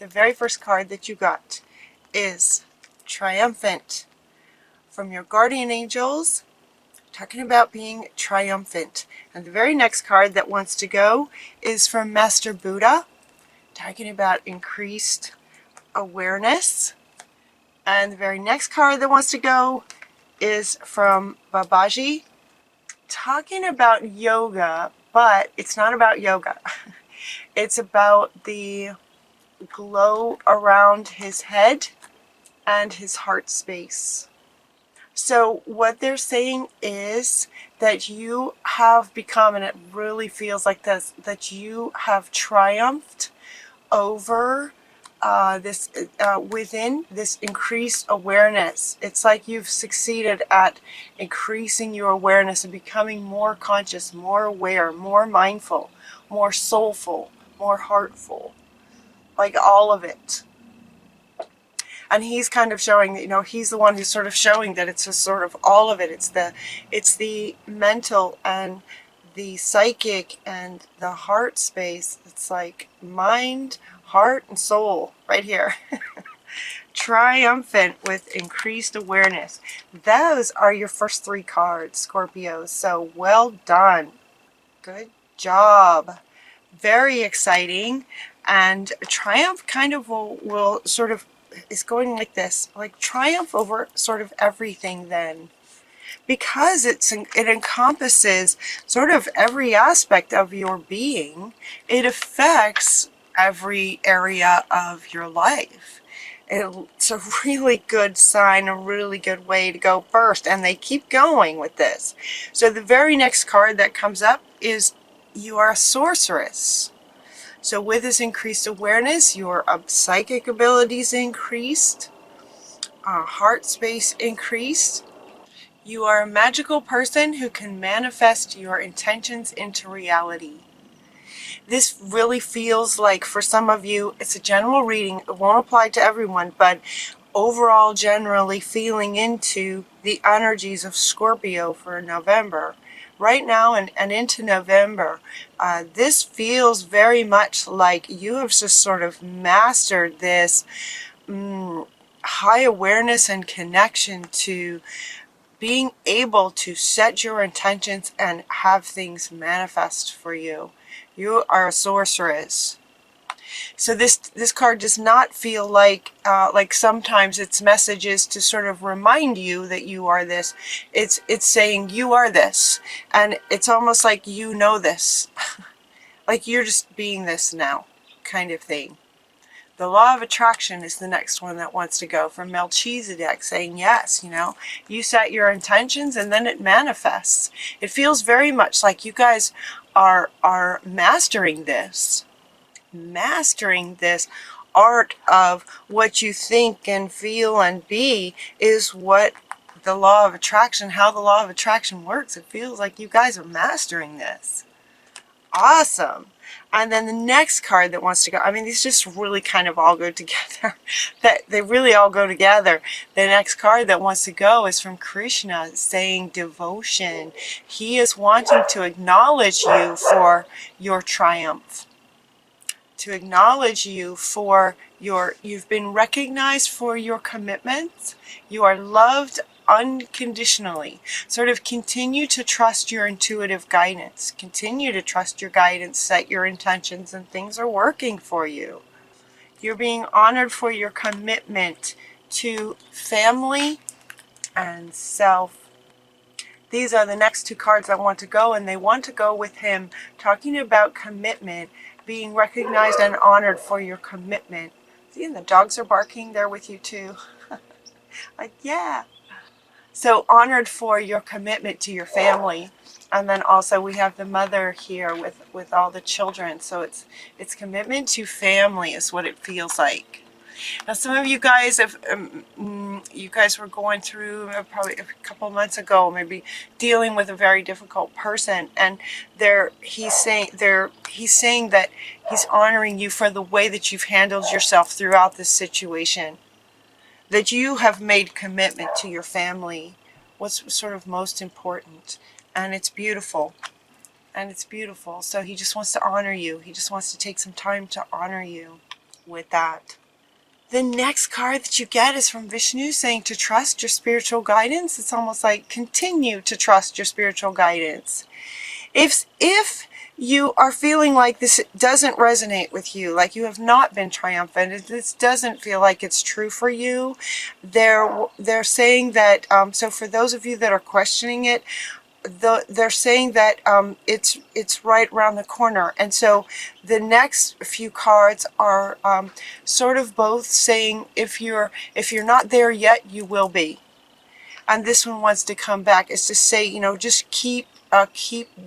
the very first card that you got is triumphant from your guardian angels, talking about being triumphant. And the very next card that wants to go is from Master Buddha, talking about increased awareness. And the very next card that wants to go is from Babaji, talking about yoga, but it's not about yoga. It's about the glow around his head and his heart space. So what they're saying is that you have become, and it really feels like this, that you have triumphed over within this increased awareness. It's like you've succeeded at increasing your awareness and becoming more conscious, more aware, more mindful, more soulful, more heartful, like all of it. And he's kind of showing that, he's the one who's sort of showing that it's just sort of all of it. It's the mental and the psychic and the heart space. It's like mind, heart, and soul right here. Triumphant with increased awareness. Those are your first 3 cards, Scorpio. So well done. Good job. Very exciting. And triumph kind of will sort of is going like this, like triumph over sort of everything then, because it encompasses sort of every aspect of your being. It affects every area of your life. It's a really good sign, a really good way to go first, and they keep going with this. So the very next card that comes up is you are a sorceress. So with this increased awareness, your psychic abilities increased, heart space increased. You are a magical person who can manifest your intentions into reality. This really feels like, for some of you, it's a general reading. It won't apply to everyone, but overall generally feeling into the energies of Scorpio for November. Right now and into November, this feels very much like you have just sort of mastered this high awareness and connection to being able to set your intentions and have things manifest for you. You are a sorceress. So this card does not feel like sometimes it's messages to sort of remind you that you are this. It's saying you are this, and it's almost like you know this, like you're just being this now, kind of thing. The law of attraction is the next one that wants to go, from Melchizedek, saying yes, you set your intentions and then it manifests. It feels very much like you guys are mastering this. Mastering this art of what you think and feel and be is what the law of attraction, how the law of attraction works. It feels like you guys are mastering this. Awesome. And then the next card that wants to go, these just really kind of all go together. That they really all go together. The next card that wants to go is from Krishna, saying devotion. He is wanting to acknowledge you for your triumph. To acknowledge you for you've been recognized for your commitments. You are loved unconditionally. Sort of continue to trust your intuitive guidance. Continue to trust your guidance, set your intentions, and things are working for you. You're being honored for your commitment to family and self. These are the next 2 cards that want to go, and they want to go with him, talking about commitment, being recognized and honored for your commitment. See, and the dogs are barking there with you too. Like, yeah. So honored for your commitment to your family. And then also we have the mother here with all the children. So it's commitment to family is what it feels like. Now, some of you guys, if you guys were going through probably a couple months ago, maybe dealing with a very difficult person, and he's saying that he's honoring you for the way that you've handled yourself throughout this situation. That you have made commitment to your family, what's sort of most important, and it's beautiful. And it's beautiful. So he just wants to honor you. He just wants to take some time to honor you. with that. The next card that you get is from Vishnu, saying to trust your spiritual guidance. It's almost like continue to trust your spiritual guidance. If you are feeling like this doesn't resonate with you, like you have not been triumphant, this doesn't feel like it's true for you, they're saying that, so for those of you that are questioning it, they're saying that it's right around the corner. And so the next few cards are sort of both saying if you're not there yet, you will be. And this one wants to come back. It's to say, you know, just keep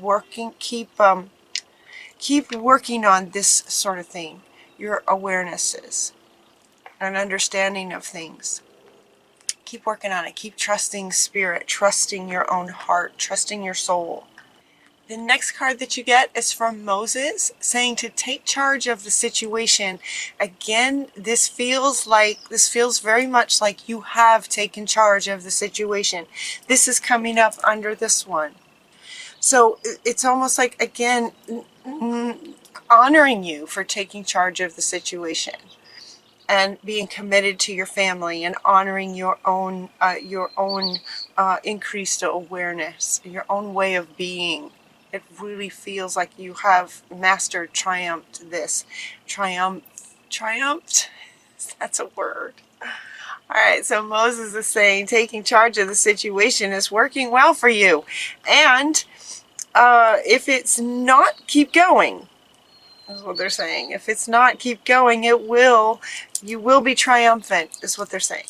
working, keep working on this sort of thing, your awarenesses and understanding of things. Keep working on it. Keep trusting spirit, trusting your own heart, trusting your soul. The next card that you get is from Moses, saying to take charge of the situation. Again, this feels very much like you have taken charge of the situation. This is coming up under this one. So it's almost like, again, honoring you for taking charge of the situation and being committed to your family and honoring your own increased awareness, your own way of being. It really feels like you have mastered, triumphed this. Triumphed? That's a word. All right, so Moses is saying taking charge of the situation is working well for you. And if it's not, keep going. Is what they're saying. If it's not, keep going. You will be triumphant, is what they're saying.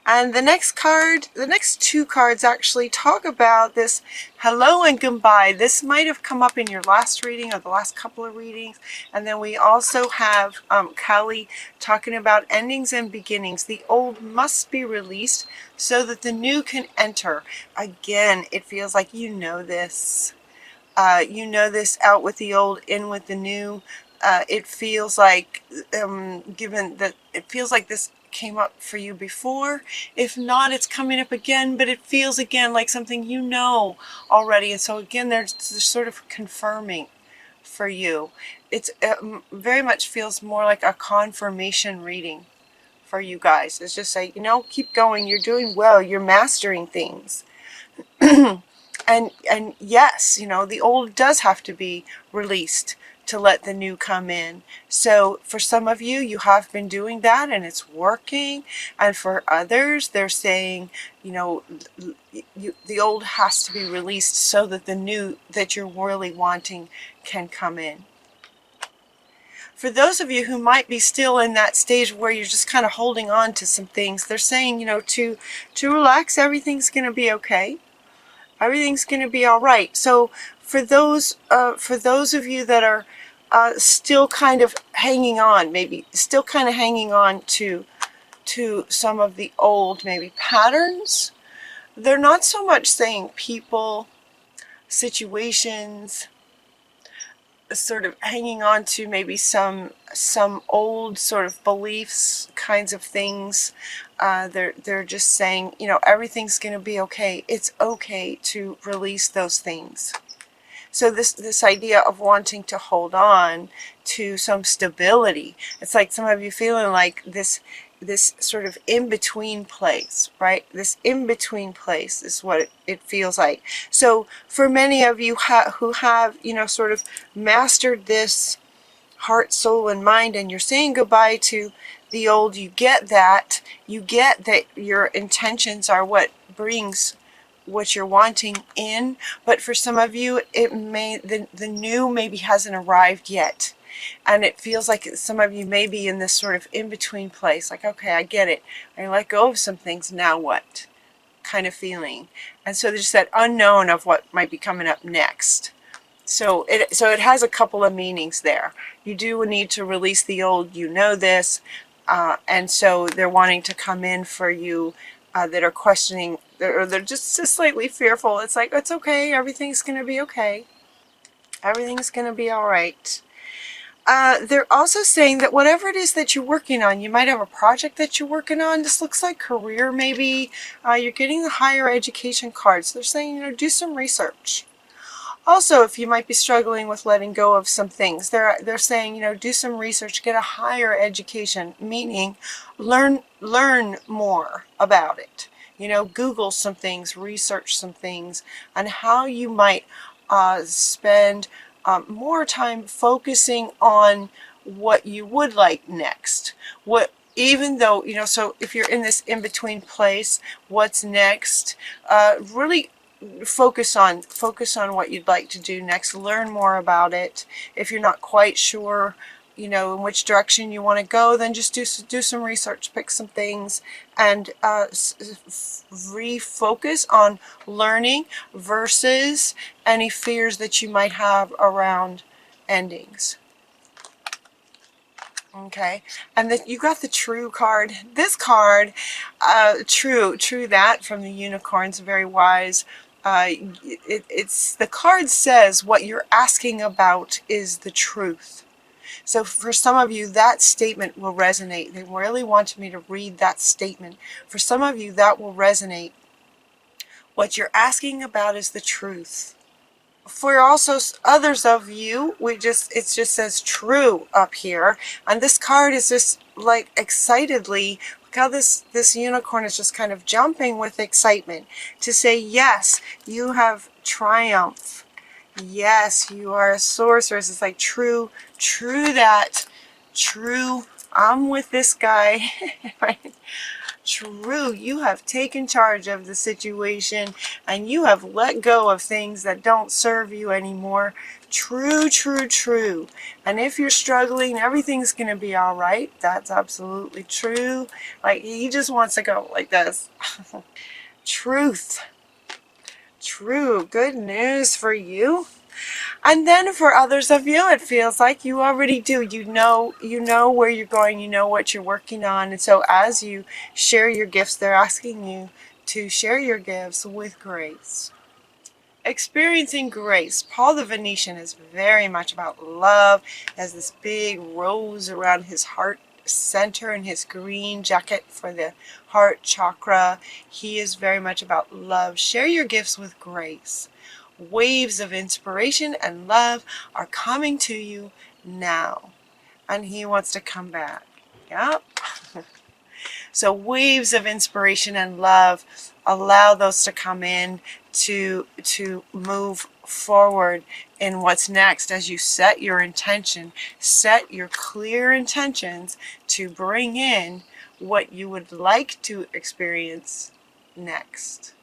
And the next two cards actually talk about this hello and goodbye. This might have come up in your last reading or the last couple of readings. And then we also have Kali talking about endings and beginnings. The old must be released so that the new can enter. Again, it feels like you know this. You know this, out with the old, in with the new. It feels like, given that it feels like this came up for you before. If not, it's coming up again, but it feels again like something you know already. And so again, they're sort of confirming for you. It's very much feels more like a confirmation reading for you guys. It's just like, you know, keep going. You're doing well. You're mastering things. And yes, you know, the old does have to be released to let the new come in. So for some of you, you have been doing that and it's working. And for others, they're saying, you know, the old has to be released so that the new that you're really wanting can come in. For those of you who might be still in that stage where you're just kind of holding on to some things, they're saying, you know, to relax, everything's going to be okay. Everything's going to be all right. So for those of you that are still kind of hanging on, maybe still kind of hanging on to some of the old maybe patterns, they're not so much saying people, situations, sort of hanging on to maybe some old sort of beliefs, kinds of things. They're just saying, you know, everything's going to be okay. It's okay to release those things. So this idea of wanting to hold on to some stability, it's like some of you feeling like this sort of in-between place, right? This in-between place is what it feels like. So for many of you who have, you know, sort of mastered this heart, soul, and mind, and you're saying goodbye to the old, you get that your intentions are what brings what you're wanting in. But for some of you, it may the new maybe hasn't arrived yet. And it feels like some of you may be in this sort of in-between place. Like, okay, I get it. I let go of some things. Now what? Kind of feeling. And so there's that unknown of what might be coming up next. So it has a couple of meanings there. You do need to release the old. You know this. And so they're wanting to come in for you that are questioning, or they're just slightly fearful. It's like, it's okay. Everything's going to be okay. Everything's going to be all right. They're also saying that whatever it is that you're working on, you might have a project that you're working on. This looks like career, maybe. You're getting the higher education cards. They're saying, you know, do some research. Also, if you might be struggling with letting go of some things, they're saying, you know, do some research, get a higher education, meaning learn more about it. You know, Google some things, research some things, and how you might spend more time focusing on what you would like next. Even though, you know, so if you're in this in-between place, what's next, really focus on what you'd like to do next. Learn more about it. If you're not quite sure, you know, in which direction you want to go, then just do some research, pick some things, and refocus on learning versus any fears that you might have around endings. Okay, and then you got the True card. This card, true that from the unicorns, very wise. It's the card says what you're asking about is the truth. So for some of you, that statement will resonate. They really wanted me to read that statement. For some of you, that will resonate. What you're asking about is the truth. For also others of you, it just says true up here, and this card is just like excitedly, look how this unicorn is just kind of jumping with excitement to say, yes, you have triumph. Yes, you are a sorceress. It's like true that, true, I'm with this guy. Right? True, you have taken charge of the situation and you have let go of things that don't serve you anymore. True. And if you're struggling, everything's going to be all right. That's absolutely true. Like, he just wants to go like this. Truth. True. Good news for you. And then for others of you, it feels like you already do. You know where you're going. You know what you're working on. And so as you share your gifts, they're asking you to share your gifts with grace. Experiencing grace. Paul the Venetian is very much about love. He has this big rose around his heart center and his green jacket for the heart chakra. He is very much about love. Share your gifts with grace. Waves of inspiration and love are coming to you now. And he wants to come back. Yep. So waves of inspiration and love, allow those to come in to move forward in what's next as you set your intention, set your clear intentions to bring in what you would like to experience next.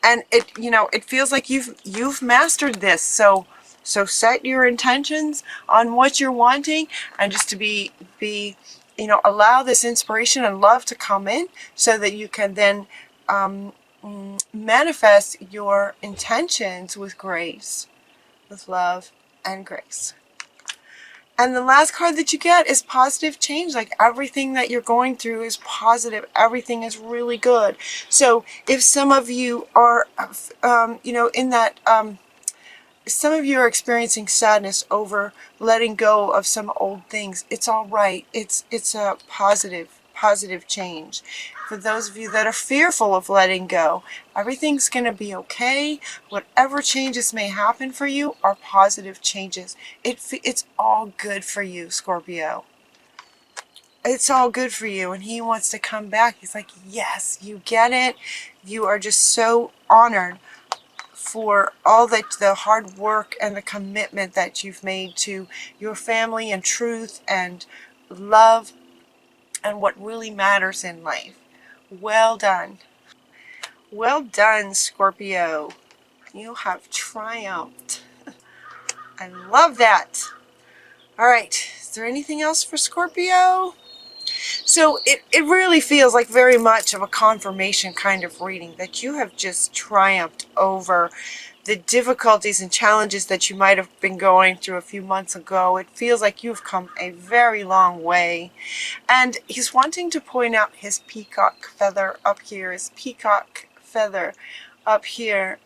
And it feels like you've mastered this. So set your intentions on what you're wanting, and just to be allow this inspiration and love to come in so that you can then manifest your intentions with grace, with love and grace. And the last card that you get is positive change. Like, everything that you're going through is positive. Everything is really good. So if some of you are, in that, some of you are experiencing sadness over letting go of some old things, it's all right. It's a positive change. For those of you that are fearful of letting go, everything's going to be okay. Whatever changes may happen for you are positive changes. It's all good for you, Scorpio. It's all good for you, and he wants to come back. He's like, yes, you get it. You are just so honored for all the hard work and the commitment that you've made to your family and truth and love and what really matters in life. Well done. Well done, Scorpio. You have triumphed. I love that. All right. Is there anything else for Scorpio? So it really feels like very much of a confirmation kind of reading, that you have just triumphed over the difficulties and challenges that you might have been going through a few months ago. It feels like you've come a very long way. And he's wanting to point out his peacock feather up here. His peacock feather up here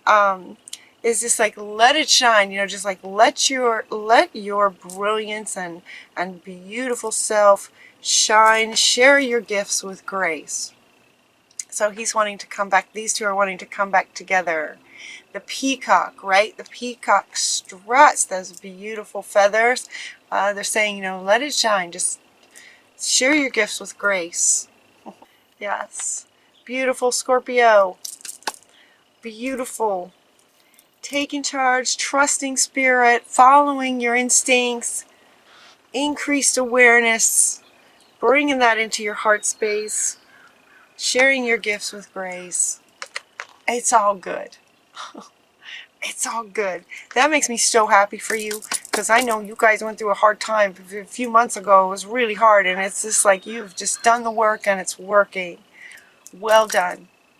is just like, let it shine, just like let your brilliance and beautiful self shine. Share your gifts with grace. So he's wanting to come back. These two are wanting to come back together. The peacock, right? The peacock struts those beautiful feathers. They're saying, you know, let it shine. Just share your gifts with grace. Yes. Beautiful, Scorpio. Beautiful. Taking charge, trusting spirit, following your instincts, increased awareness, bringing that into your heart space, sharing your gifts with grace. It's all good. It's all good. That makes me so happy for you, because I know you guys went through a hard time a few months ago. It was really hard, and it's just like you've just done the work and it's working. Well done.